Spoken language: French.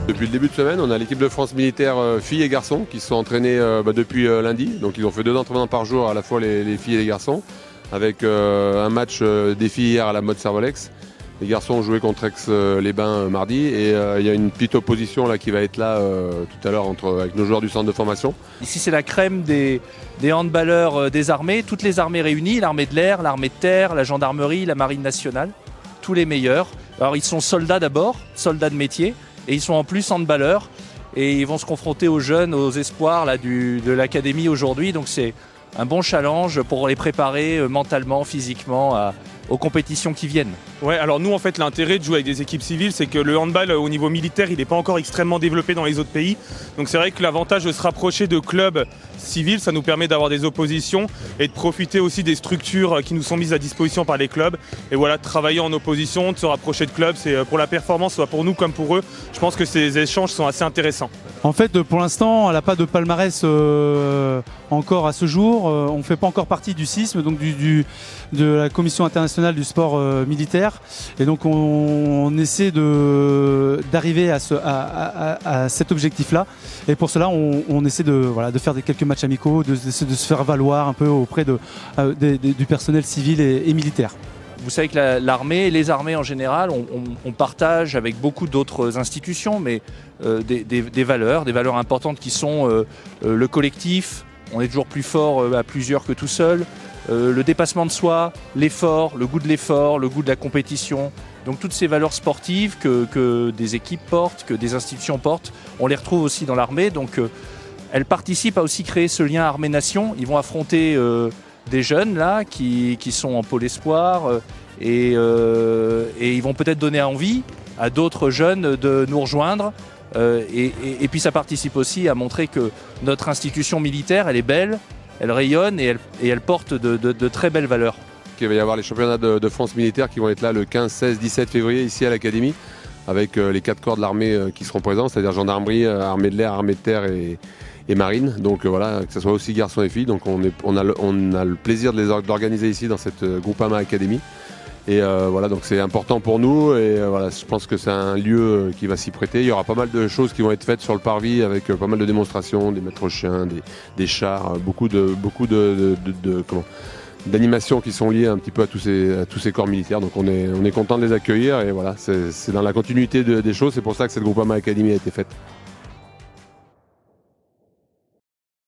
Depuis le début de semaine, on a l'équipe de France militaire filles et garçons qui se sont entraînés depuis lundi. Donc ils ont fait 2 entraînements par jour, à la fois les filles et les garçons, avec un match des filles hier à la mode Servolex. Les garçons ont joué contre Aix-les-Bains mardi et il y a une petite opposition là, qui va être là tout à l'heure avec nos joueurs du centre de formation. Ici c'est la crème des handballeurs des armées, toutes les armées réunies, l'armée de l'air, l'armée de terre, la gendarmerie, la marine nationale, tous les meilleurs. Alors ils sont soldats d'abord, soldats de métier, et ils sont en plus handballeurs et ils vont se confronter aux jeunes, aux espoirs là, de l'académie aujourd'hui. Donc c'est un bon challenge pour les préparer mentalement, physiquement aux compétitions qui viennent. Ouais, alors nous en fait l'intérêt de jouer avec des équipes civiles, c'est que le handball au niveau militaire il n'est pas encore extrêmement développé dans les autres pays. Donc c'est vrai que l'avantage de se rapprocher de clubs civils, ça nous permet d'avoir des oppositions et de profiter aussi des structures qui nous sont mises à disposition par les clubs. Et voilà, de travailler en opposition, de se rapprocher de clubs, c'est pour la performance, soit pour nous comme pour eux. Je pense que ces échanges sont assez intéressants. En fait, pour l'instant, elle n'a pas de palmarès encore à ce jour. On ne fait pas encore partie du CISM, donc de la Commission internationale du sport militaire. Et donc on essaie d'arriver à cet objectif-là. Et pour cela, on essaie de faire quelques matchs amicaux, de se faire valoir un peu auprès du personnel civil et militaire. Vous savez que l'armée et les armées en général, on partage avec beaucoup d'autres institutions, mais des valeurs importantes qui sont le collectif. On est toujours plus fort à plusieurs que tout seul. Le dépassement de soi, l'effort, le goût de l'effort, le goût de la compétition. Donc toutes ces valeurs sportives que des équipes portent, que des institutions portent, on les retrouve aussi dans l'armée. Donc elles participent à aussi créer ce lien armée-nation. Ils vont affronter des jeunes là qui sont en pôle espoir et ils vont peut-être donner envie à d'autres jeunes de nous rejoindre. Et puis ça participe aussi à montrer que notre institution militaire, elle est belle, elle rayonne et elle porte de très belles valeurs. Il va y avoir les championnats de France militaire qui vont être là le 15, 16, 17 février ici à l'Académie avec les 4 corps de l'armée qui seront présents, c'est-à-dire gendarmerie, armée de l'air, armée de terre et marine. Donc voilà, que ce soit aussi garçons et filles. Donc on a le plaisir d'organiser ici dans cette Groupama Académie. Et voilà, donc c'est important pour nous et voilà, je pense que c'est un lieu qui va s'y prêter. Il y aura pas mal de choses qui vont être faites sur le parvis avec pas mal de démonstrations, des maîtres chiens, des chars, beaucoup d'animations qui sont liées un petit peu à tous ces corps militaires. Donc on est content de les accueillir et voilà, c'est dans la continuité des choses. C'est pour ça que cette Groupama Academy a été faite.